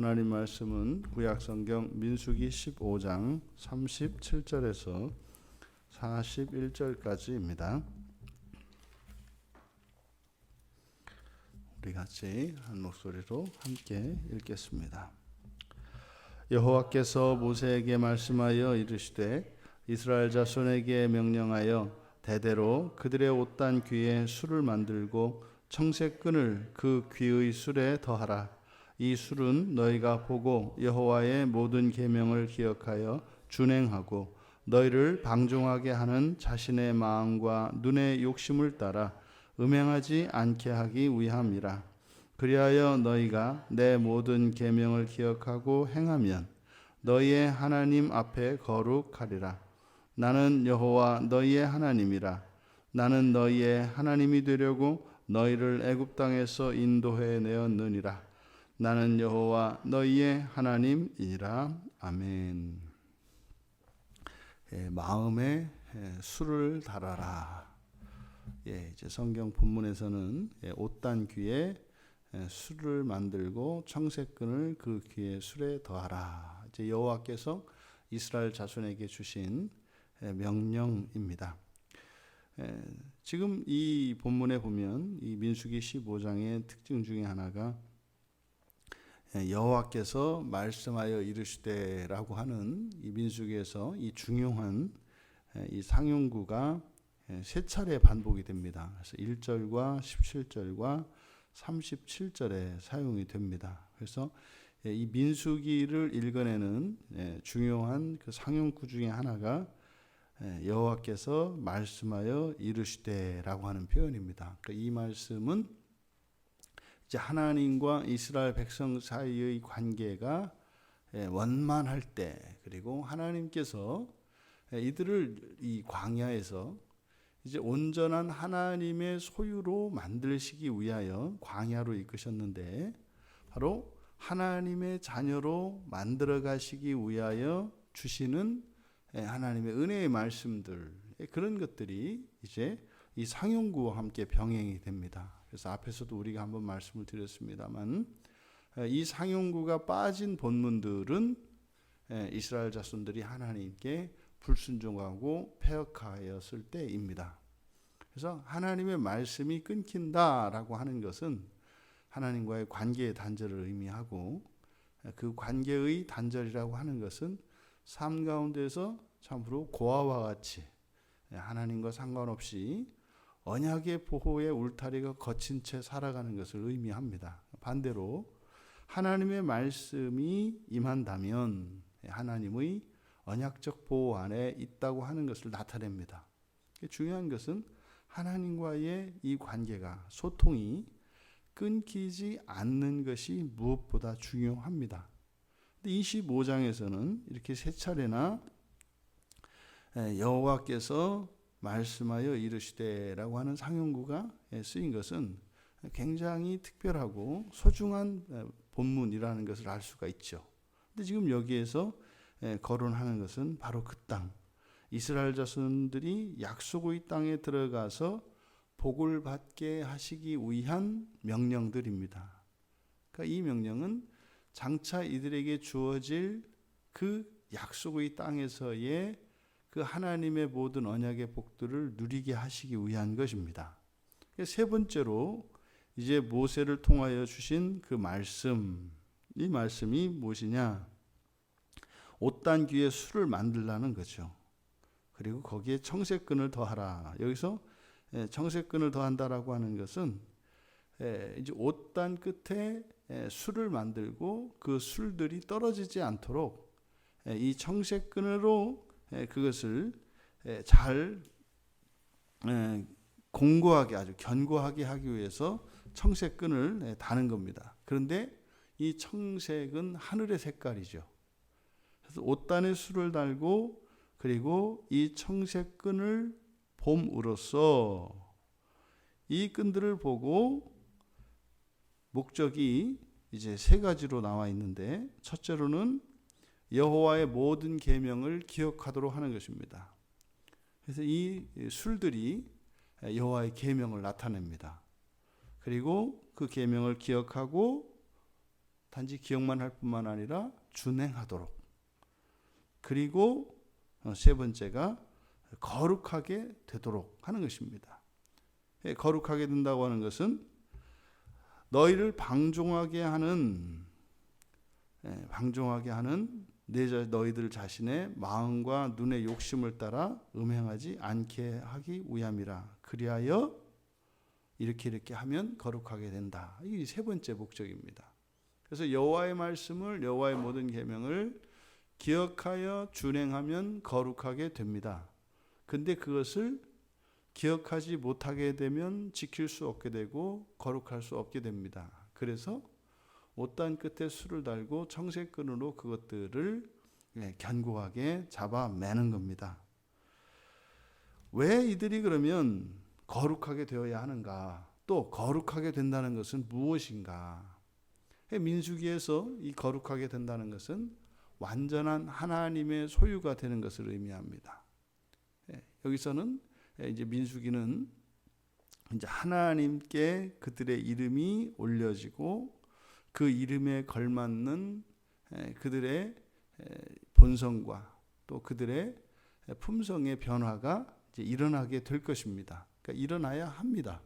하나님 말씀은 구약성경 민수기 15장 37절에서 41절까지입니다. 우리 같이 한 목소리로 함께 읽겠습니다. 여호와께서 모세에게 말씀하여 이르시되 이스라엘 자손에게 명령하여 대대로 그들의 옷단 귀에 술을 만들고 청색끈을 그 귀의 술에 더하라. 이 술은 너희가 보고 여호와의 모든 계명을 기억하여 준행하고 너희를 방종하게 하는 자신의 마음과 눈의 욕심을 따라 음행하지 않게 하기 위함이라. 그리하여 너희가 내 모든 계명을 기억하고 행하면 너희의 하나님 앞에 거룩하리라. 나는 여호와 너희의 하나님이라. 나는 너희의 하나님이 되려고 너희를 애굽 땅에서 인도해 내었느니라. 나는 여호와 너희의 하나님이라. 아멘. 마음에 술을 달아라. 이제 성경 본문에서는 옷단 귀에 술을 만들고 청색끈을 그 귀에 술에 더하라. 이제 여호와께서 이스라엘 자손에게 주신 명령입니다. 지금 이 본문에 보면 이 민수기 15장의 특징 중에 하나가 여호와께서 말씀하여 이르시되라고 하는 이 민수기에서 이 중요한 이 상용구가 세 차례 반복이 됩니다. 그래서 1절과 17절과 37절에 사용이 됩니다. 그래서 이 민수기를 읽어내는 중요한 그 상용구 중에 하나가 여호와께서 말씀하여 이르시되라고 하는 표현입니다. 그러니까 이 말씀은 이제 하나님과 이스라엘 백성 사이의 관계가 원만할 때, 그리고 하나님께서 이들을 이 광야에서 이제 온전한 하나님의 소유로 만들시기 위하여 광야로 이끄셨는데, 바로 하나님의 자녀로 만들어 가시기 위하여 주시는 하나님의 은혜의 말씀들, 그런 것들이 이제 이 상용구와 함께 병행이 됩니다. 그래서 앞에서도 우리가 한번 말씀을 드렸습니다만, 이 상용구가 빠진 본문들은 이스라엘 자손들이 하나님께 불순종하고 패역하였을 때입니다. 그래서 하나님의 말씀이 끊긴다라고 하는 것은 하나님과의 관계의 단절을 의미하고, 그 관계의 단절이라고 하는 것은 삶 가운데서 참으로 고아와 같이 하나님과 상관없이 언약의 보호의 울타리가 거친 채 살아가는 것을 의미합니다. 반대로 하나님의 말씀이 임한다면 하나님의 언약적 보호 안에 있다고 하는 것을 나타냅니다. 중요한 것은 하나님과의 이 관계가, 소통이 끊기지 않는 것이 무엇보다 중요합니다. 25장에서는 이렇게 세 차례나 여호와께서 말씀하여 이르시되라고 하는 상용구가 쓰인 것은 굉장히 특별하고 소중한 본문이라는 것을 알 수가 있죠. 근데 지금 여기에서 거론하는 것은 바로 그 땅, 이스라엘 자손들이 약속의 땅에 들어가서 복을 받게 하시기 위한 명령들입니다. 그러니까 이 명령은 장차 이들에게 주어질 그 약속의 땅에서의 그 하나님의 모든 언약의 복들을 누리게 하시기 위한 것입니다. 세 번째로 이제 모세를 통하여 주신 그 말씀, 이 말씀이 무엇이냐? 옷단 귀에 술을 만들라는 거죠. 그리고 거기에 청색끈을 더하라. 여기서 청색끈을 더한다라고 하는 것은 이제 옷단 끝에 술을 만들고 그 술들이 떨어지지 않도록 이 청색끈으로 그것을 잘 공고하게, 아주 견고하게 하기 위해서 청색끈을 다는 겁니다. 그런데 이 청색은 하늘의 색깔이죠. 그래서 옷단에 술을 달고, 그리고 이 청색끈을 봄으로써 이 끈들을 보고 목적이 이제 세 가지로 나와 있는데, 첫째로는 여호와의 모든 계명을 기억하도록 하는 것입니다. 그래서 이 술들이 여호와의 계명을 나타냅니다. 그리고 그 계명을 기억하고 단지 기억만 할 뿐만 아니라 준행하도록. 그리고 세 번째가 거룩하게 되도록 하는 것입니다. 거룩하게 된다고 하는 것은 너희를 방종하게 하는 너희들 자신의 마음과 눈의 욕심을 따라 음행하지 않게 하기 위함이라. 그리하여 이렇게 하면 거룩하게 된다. 이게 세 번째 목적입니다. 그래서 여호와의 말씀을, 여호와의 모든 계명을 기억하여 준행하면 거룩하게 됩니다. 근데 그것을 기억하지 못하게 되면 지킬 수 없게 되고 거룩할 수 없게 됩니다. 그래서 옷단 끝에 술을 달고 청색끈으로 그것들을 견고하게 잡아매는 겁니다. 왜 이들이 그러면 거룩하게 되어야 하는가? 또 거룩하게 된다는 것은 무엇인가? 민수기에서 이 거룩하게 된다는 것은 완전한 하나님의 소유가 되는 것을 의미합니다. 여기서는 이제 민수기는 이제 하나님께 그들의 이름이 올려지고 그 이름에 걸맞는 그들의 본성과 또 그들의 품성의 변화가 이제 일어나게 될 것입니다. 그러니까 일어나야 합니다.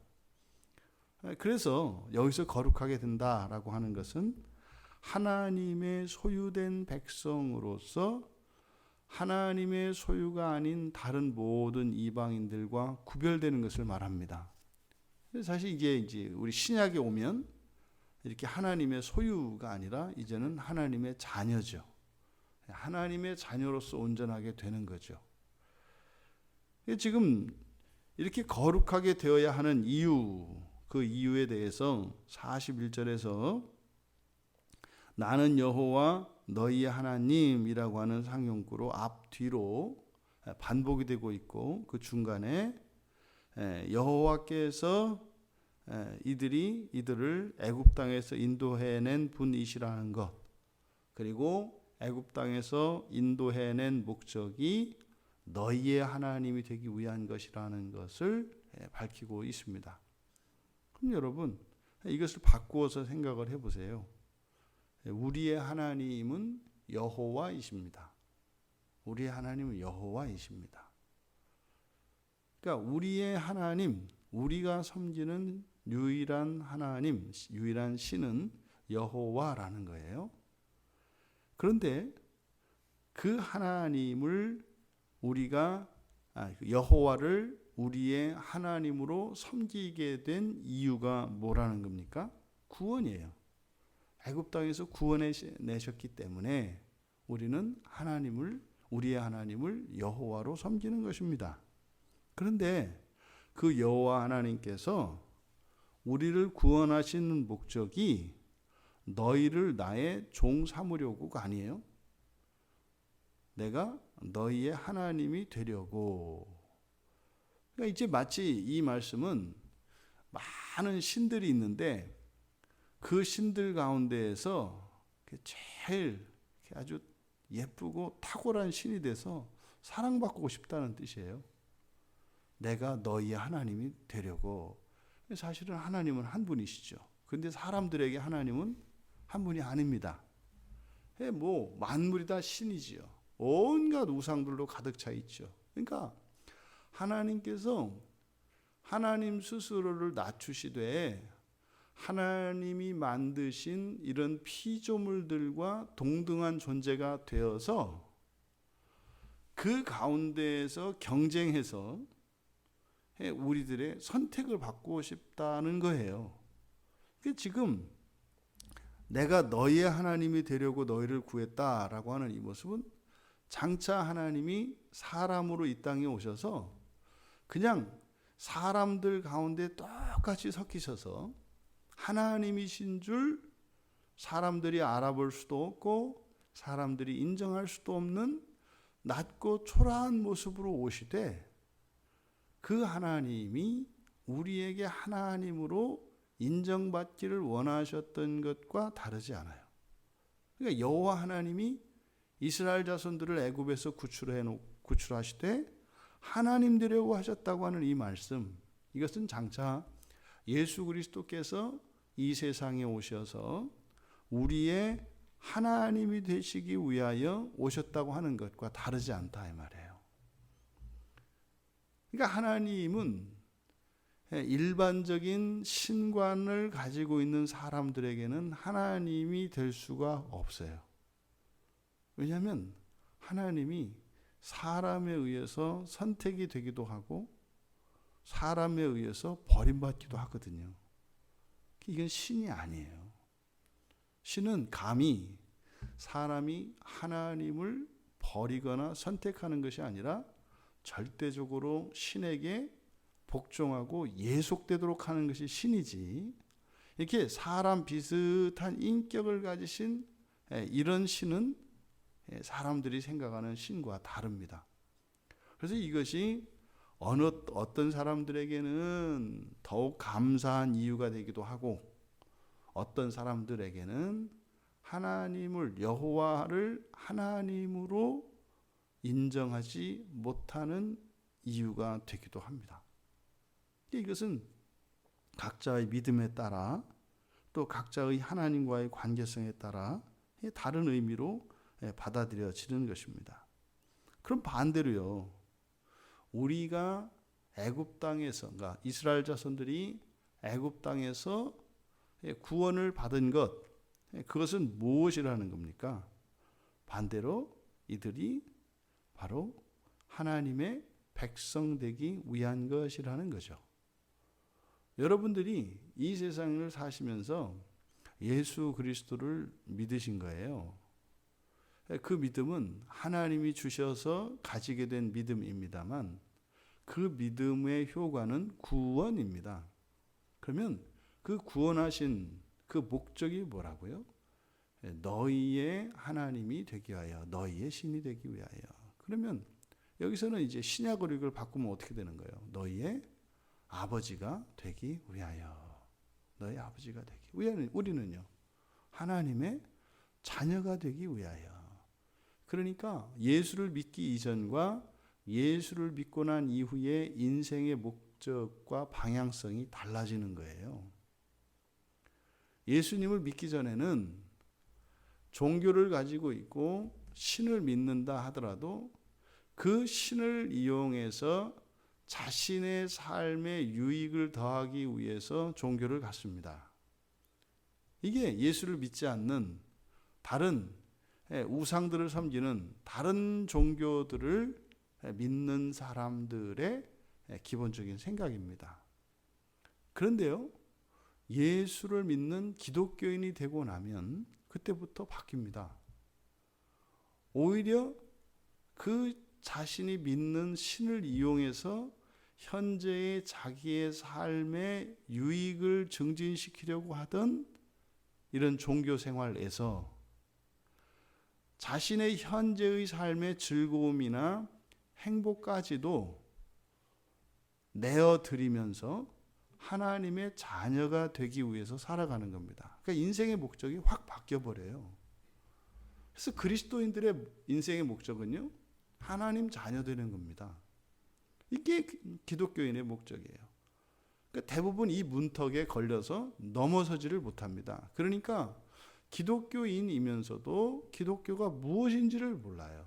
그래서 여기서 거룩하게 된다라고 하는 것은 하나님의 소유된 백성으로서 하나님의 소유가 아닌 다른 모든 이방인들과 구별되는 것을 말합니다. 사실 이게 이제 우리 신약에 오면 이렇게 하나님의 소유가 아니라 이제는 하나님의 자녀죠. 하나님의 자녀로서 온전하게 되는 거죠. 지금 이렇게 거룩하게 되어야 하는 이유, 그 이유에 대해서 41절에서 나는 여호와 너희의 하나님이라고 하는 상용구로 앞뒤로 반복이 되고 있고 그 중간에 여호와께서 이들을 애굽 땅에서 인도해낸 분이시라는 것, 그리고 애굽 땅에서 인도해낸 목적이 너희의 하나님이 되기 위한 것이라는 것을 밝히고 있습니다. 그럼 여러분 이것을 바꾸어서 생각을 해보세요. 우리의 하나님은 여호와이십니다. 우리의 하나님은 여호와이십니다. 그러니까 우리의 하나님, 우리가 섬기는 유일한 하나님, 유일한 신은 여호와라는 거예요. 그런데 그 하나님을 여호와를 우리의 하나님으로 섬기게 된 이유가 뭐라는 겁니까? 구원이에요. 애굽 땅에서 구원해내셨기 때문에 우리는 우리의 하나님을 여호와로 섬기는 것입니다. 그런데 그 여호와 하나님께서 우리를 구원하시는 목적이 너희를 나의 종 삼으려고가 아니에요. 내가 너희의 하나님이 되려고. 그러니까 이제 마치 이 말씀은 많은 신들이 있는데 그 신들 가운데에서 제일 아주 예쁘고 탁월한 신이 돼서 사랑받고 싶다는 뜻이에요. 내가 너희의 하나님이 되려고. 사실은 하나님은 한 분이시죠. 그런데 사람들에게 하나님은 한 분이 아닙니다. 만물이 다 신이지요. 온갖 우상들로 가득 차 있죠. 그러니까 하나님께서 하나님 스스로를 낮추시되 하나님이 만드신 이런 피조물들과 동등한 존재가 되어서 그 가운데에서 경쟁해서 우리들의 선택을 받고 싶다는 거예요. 지금 내가 너희의 하나님이 되려고 너희를 구했다라고 하는 이 모습은 장차 하나님이 사람으로 이 땅에 오셔서 그냥 사람들 가운데 똑같이 섞이셔서 하나님이신 줄 사람들이 알아볼 수도 없고 사람들이 인정할 수도 없는 낮고 초라한 모습으로 오시되 그 하나님이 우리에게 하나님으로 인정받기를 원하셨던 것과 다르지 않아요. 그러니까 여호와 하나님이 이스라엘 자손들을 애굽에서 구출하시되 하나님 되려고 하셨다고 하는 이 말씀, 이것은 장차 예수 그리스도께서 이 세상에 오셔서 우리의 하나님이 되시기 위하여 오셨다고 하는 것과 다르지 않다 이 말이에요. 그러니까 하나님은 일반적인 신관을 가지고 있는 사람들에게는 하나님이 될 수가 없어요. 왜냐하면 하나님이 사람에 의해서 선택이 되기도 하고 사람에 의해서 버림받기도 하거든요. 이건 신이 아니에요. 신은 감히 사람이 하나님을 버리거나 선택하는 것이 아니라 절대적으로 신에게 복종하고 예속되도록 하는 것이 신이지, 이렇게 사람 비슷한 인격을 가지신 이런 신은 사람들이 생각하는 신과 다릅니다. 그래서 이것이 어떤 사람들에게는 더욱 감사한 이유가 되기도 하고 어떤 사람들에게는 하나님을, 여호와를 하나님으로 인정하지 못하는 이유가 되기도 합니다. 이것은 각자의 믿음에 따라 또 각자의 하나님과의 관계성에 따라 다른 의미로 받아들여지는 것입니다. 그럼 반대로요, 우리가 애굽 땅에서, 그러니까 이스라엘 자손들이 애굽 땅에서 구원을 받은 것, 그것은 무엇이라는 겁니까? 반대로 이들이 바로 하나님의 백성 되기 위한 것이라는 거죠. 여러분들이 이 세상을 사시면서 예수 그리스도를 믿으신 거예요. 그 믿음은 하나님이 주셔서 가지게 된 믿음입니다만 그 믿음의 효과는 구원입니다. 그러면 그 구원하신 그 목적이 뭐라고요? 너희의 하나님이 되기 위하여, 너희의 신이 되기 위하여. 그러면 여기서는 이제 신약으로 이걸 바꾸면 어떻게 되는 거예요? 너희의 아버지가 되기 위하여. 너희 아버지가 되기 위하여. 우리는요, 하나님의 자녀가 되기 위하여. 그러니까 예수를 믿기 이전과 예수를 믿고 난 이후에 인생의 목적과 방향성이 달라지는 거예요. 예수님을 믿기 전에는 종교를 가지고 있고 신을 믿는다 하더라도 그 신을 이용해서 자신의 삶에 유익을 더하기 위해서 종교를 갖습니다. 이게 예수를 믿지 않는 다른 우상들을 섬기는 다른 종교들을 믿는 사람들의 기본적인 생각입니다. 그런데요, 예수를 믿는 기독교인이 되고 나면 그때부터 바뀝니다. 오히려 그 자신이 믿는 신을 이용해서 현재의 자기의 삶의 유익을 증진시키려고 하던 이런 종교 생활에서 자신의 현재의 삶의 즐거움이나 행복까지도 내어드리면서 하나님의 자녀가 되기 위해서 살아가는 겁니다. 그러니까 인생의 목적이 확 바뀌어버려요. 그래서 그리스도인들의 인생의 목적은요, 하나님 자녀 되는 겁니다. 이게 기독교인의 목적이에요. 그러니까 대부분 이 문턱에 걸려서 넘어서지를 못합니다. 그러니까 기독교인이면서도 기독교가 무엇인지를 몰라요.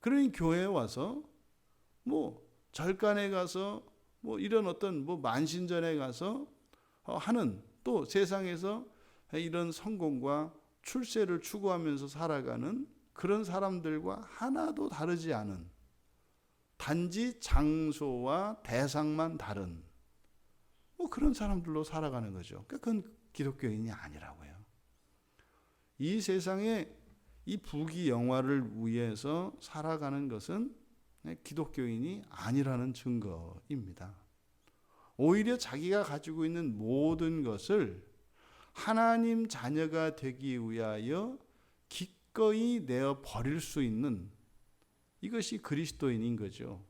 그러니 교회에 와서 절간에 가서 이런 어떤 만신전에 가서 하는, 또 세상에서 이런 성공과 출세를 추구하면서 살아가는 그런 사람들과 하나도 다르지 않은, 단지 장소와 대상만 다른 그런 사람들로 살아가는 거죠. 그건 기독교인이 아니라고요. 이 세상에 이 부귀영화를 위해서 살아가는 것은 기독교인이 아니라는 증거입니다. 오히려 자기가 가지고 있는 모든 것을 하나님 자녀가 되기 위하여 기꺼이 내어 버릴 수 있는, 이것이 그리스도인인 거죠.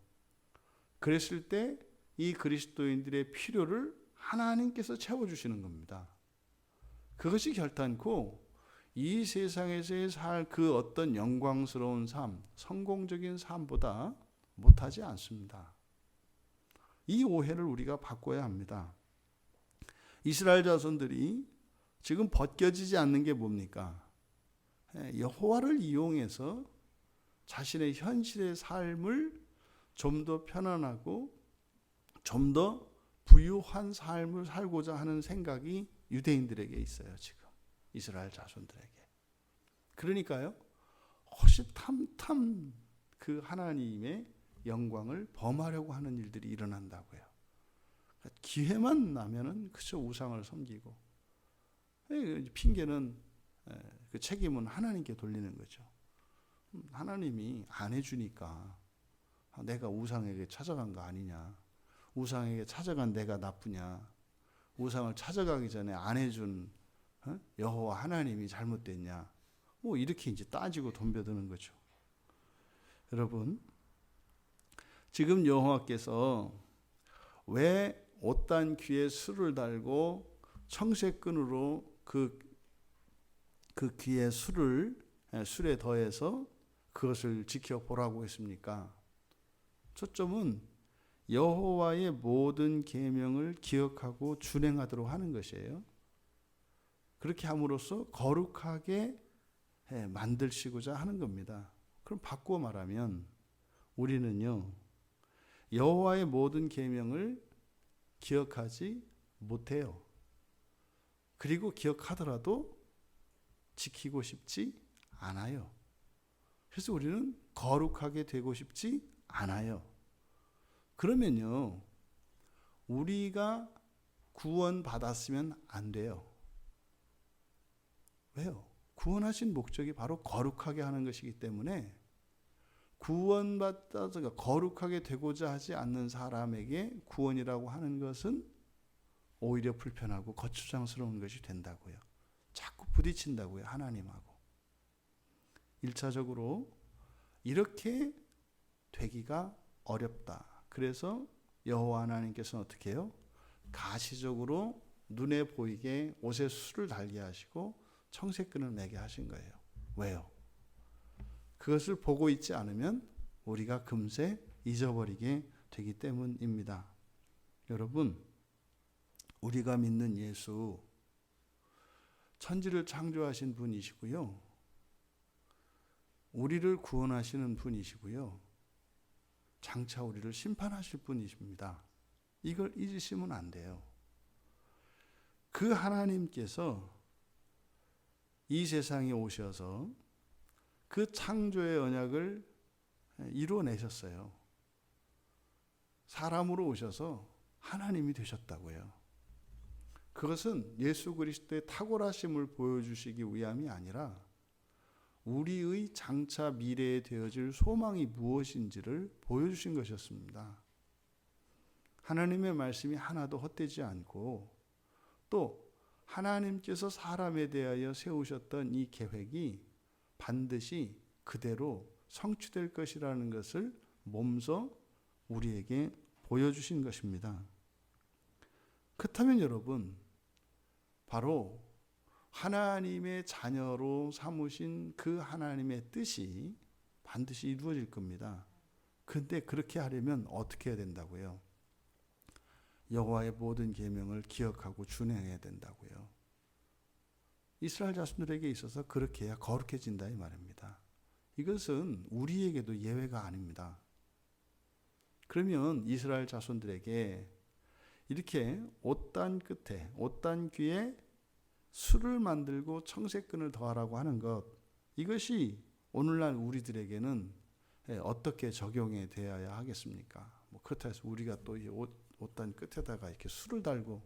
그랬을 때 이 그리스도인들의 필요를 하나님께서 채워주시는 겁니다. 그것이 결단코 이 세상에서의 그 어떤 영광스러운 삶, 성공적인 삶보다 못하지 않습니다. 이 오해를 우리가 바꿔야 합니다. 이스라엘 자손들이 지금 벗겨지지 않는 게 뭡니까? 여호와를 이용해서 자신의 현실의 삶을 좀 더 편안하고 좀 더 부유한 삶을 살고자 하는 생각이 유대인들에게 있어요. 지금 이스라엘 자손들에게. 그러니까요, 호시탐탐 그 하나님의 영광을 범하려고 하는 일들이 일어난다고요. 기회만 나면은 그저 우상을 섬기고, 핑계는, 그 책임은 하나님께 돌리는 거죠. 하나님이 안 해주니까 내가 우상에게 찾아간 거 아니냐, 우상에게 찾아간 내가 나쁘냐, 우상을 찾아가기 전에 안 해준 여호와 하나님이 잘못됐냐, 뭐 이렇게 이제 따지고 덤벼드는 거죠. 여러분, 지금 여호와께서 왜 옷단 귀에 술을 달고 청색끈으로 그 귀에 술에 더해서 그것을 지켜보라고 했습니까? 초점은 여호와의 모든 계명을 기억하고 준행하도록 하는 것이에요. 그렇게 함으로써 거룩하게 만드시고자 하는 겁니다. 그럼 바꾸어 말하면 우리는요, 여호와의 모든 계명을 기억하지 못해요. 그리고 기억하더라도 지키고 싶지 않아요. 그래서 우리는 거룩하게 되고 싶지 않아요. 그러면요, 우리가 구원받았으면 안 돼요. 왜요? 구원하신 목적이 바로 거룩하게 하는 것이기 때문에 구원받아서 거룩하게 되고자 하지 않는 사람에게 구원이라고 하는 것은 오히려 불편하고 거추장스러운 것이 된다고요. 자꾸 부딪힌다고요, 하나님하고. 1차적으로 이렇게 되기가 어렵다. 그래서 여호와 하나님께서는 어떻게 해요? 가시적으로 눈에 보이게 옷에 술을 달게 하시고 청색끈을 매게 하신 거예요. 왜요? 그것을 보고 있지 않으면 우리가 금세 잊어버리게 되기 때문입니다. 여러분, 우리가 믿는 예수, 천지를 창조하신 분이시고요, 우리를 구원하시는 분이시고요, 장차 우리를 심판하실 분이십니다. 이걸 잊으시면 안 돼요. 그 하나님께서 이 세상에 오셔서 그 창조의 언약을 이루어내셨어요. 사람으로 오셔서 하나님이 되셨다고요. 그것은 예수 그리스도의 탁월하심을 보여주시기 위함이 아니라 우리의 장차 미래에 되어질 소망이 무엇인지를 보여주신 것이었습니다. 하나님의 말씀이 하나도 헛되지 않고 또 하나님께서 사람에 대하여 세우셨던 이 계획이 반드시 그대로 성취될 것이라는 것을 몸소 우리에게 보여주신 것입니다. 그렇다면 여러분, 바로 하나님의 자녀로 삼으신 그 하나님의 뜻이 반드시 이루어질 겁니다. 근데 그렇게 하려면 어떻게 해야 된다고요? 여호와의 모든 계명을 기억하고 준행해야 된다고요. 이스라엘 자손들에게 있어서 그렇게 해야 거룩해진다 이 말입니다. 이것은 우리에게도 예외가 아닙니다. 그러면 이스라엘 자손들에게 이렇게 옷단 끝에, 옷단 귀에 술을 만들고 청색끈을 더하라고 하는 것, 이것이 오늘날 우리들에게는 어떻게 적용이 되어야 하겠습니까? 그렇다 해서 우리가 또 이 옷단 끝에다가 이렇게 술을 달고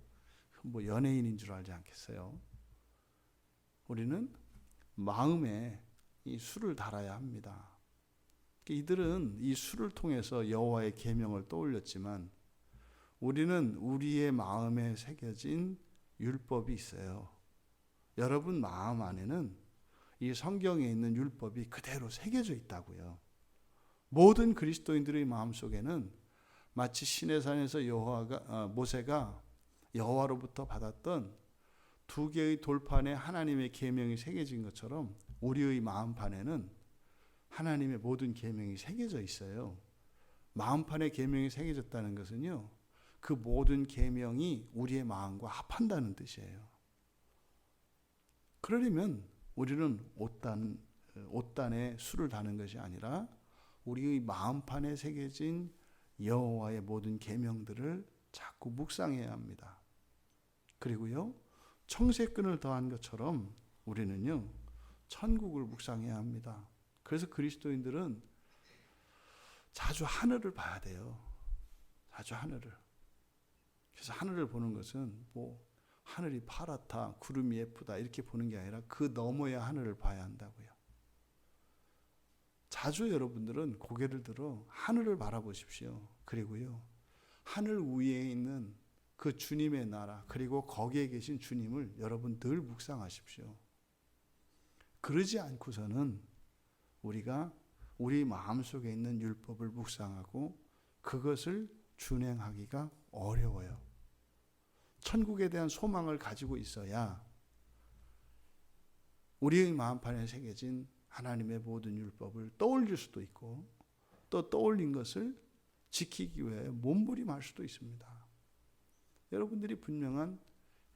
연예인인 줄 알지 않겠어요? 우리는 마음에 이 술을 달아야 합니다. 이들은 이 술을 통해서 여호와의 계명을 떠올렸지만 우리는 우리의 마음에 새겨진 율법이 있어요. 여러분 마음 안에는 이 성경에 있는 율법이 그대로 새겨져 있다고요. 모든 그리스도인들의 마음속에는 마치 시내산에서 모세가 여호와로부터 받았던 두 개의 돌판에 하나님의 계명이 새겨진 것처럼 우리의 마음판에는 하나님의 모든 계명이 새겨져 있어요. 마음판에 계명이 새겨졌다는 것은요, 그 모든 계명이 우리의 마음과 합한다는 뜻이에요. 그러려면 우리는 옷단에 술을 다는 것이 아니라 우리의 마음판에 새겨진 여호와의 모든 계명들을 자꾸 묵상해야 합니다. 그리고요, 청색근을 더한 것처럼 우리는요, 천국을 묵상해야 합니다. 그래서 그리스도인들은 자주 하늘을 봐야 돼요. 자주 하늘을. 그래서 하늘을 보는 것은 뭐 하늘이 파랗다, 구름이 예쁘다 이렇게 보는 게 아니라 그 너머의 하늘을 봐야 한다고요. 자주 여러분들은 고개를 들어 하늘을 바라보십시오. 그리고요, 하늘 위에 있는 그 주님의 나라, 그리고 거기에 계신 주님을 여러분 늘 묵상하십시오. 그러지 않고서는 우리가 우리 마음속에 있는 율법을 묵상하고 그것을 준행하기가 어려워요. 천국에 대한 소망을 가지고 있어야 우리의 마음판에 새겨진 하나님의 모든 율법을 떠올릴 수도 있고, 또 떠올린 것을 지키기 위해 몸부림할 수도 있습니다. 여러분들이 분명한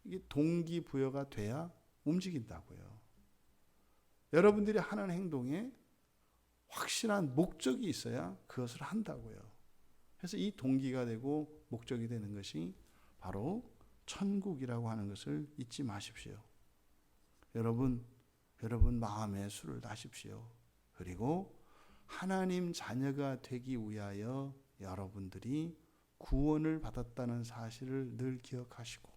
이게 동기부여가 돼야 움직인다고요. 여러분들이 하는 행동에 확실한 목적이 있어야 그것을 한다고요. 그래서 이 동기가 되고 목적이 되는 것이 바로 천국이라고 하는 것을 잊지 마십시오. 여러분 마음에 술을 다십시오. 그리고 하나님 자녀가 되기 위하여 여러분들이 구원을 받았다는 사실을 늘 기억하시고,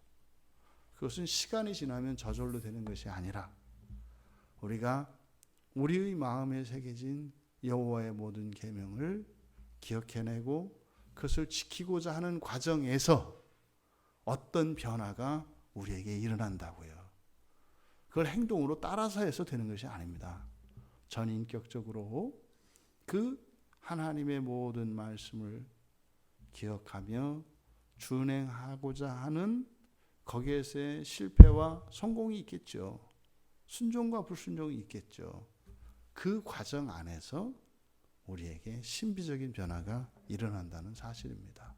그것은 시간이 지나면 저절로 되는 것이 아니라 우리가 우리의 마음에 새겨진 여호와의 모든 계명을 기억해내고 그것을 지키고자 하는 과정에서 어떤 변화가 우리에게 일어난다고요. 그걸 행동으로 따라서 해서 되는 것이 아닙니다. 전인격적으로 그 하나님의 모든 말씀을 기억하며 준행하고자 하는 거기에서의 실패와 성공이 있겠죠. 순종과 불순종이 있겠죠. 그 과정 안에서 우리에게 신비적인 변화가 일어난다는 사실입니다.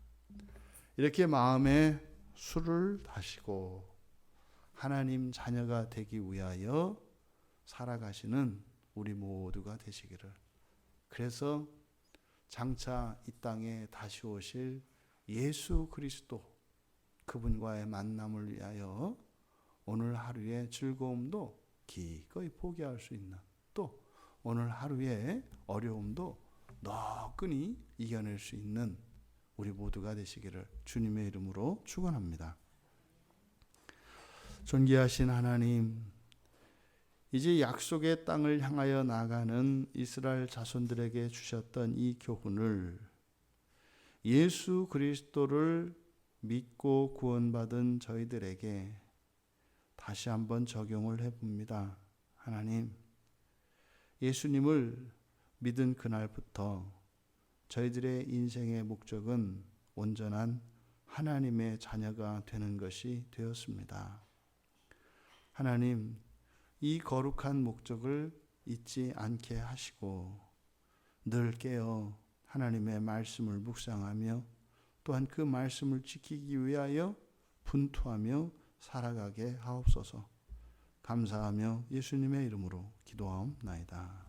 이렇게 마음에 술을 다시고 하나님 자녀가 되기 위하여 살아가시는 우리 모두가 되시기를. 그래서 장차 이 땅에 다시 오실 예수 그리스도, 그분과의 만남을 위하여 오늘 하루의 즐거움도 기꺼이 포기할 수 있는, 또 오늘 하루의 어려움도 너끈히 이겨낼 수 있는 우리 모두가 되시기를 주님의 이름으로 축원합니다. 존귀하신 하나님, 이제 약속의 땅을 향하여 나가는 이스라엘 자손들에게 주셨던 이 교훈을 예수 그리스도를 믿고 구원받은 저희들에게 다시 한번 적용을 해봅니다. 하나님, 예수님을 믿은 그날부터 저희들의 인생의 목적은 온전한 하나님의 자녀가 되는 것이 되었습니다. 하나님, 이 거룩한 목적을 잊지 않게 하시고 늘 깨어 하나님의 말씀을 묵상하며 또한 그 말씀을 지키기 위하여 분투하며 살아가게 하옵소서. 감사하며 예수님의 이름으로 기도하옵나이다.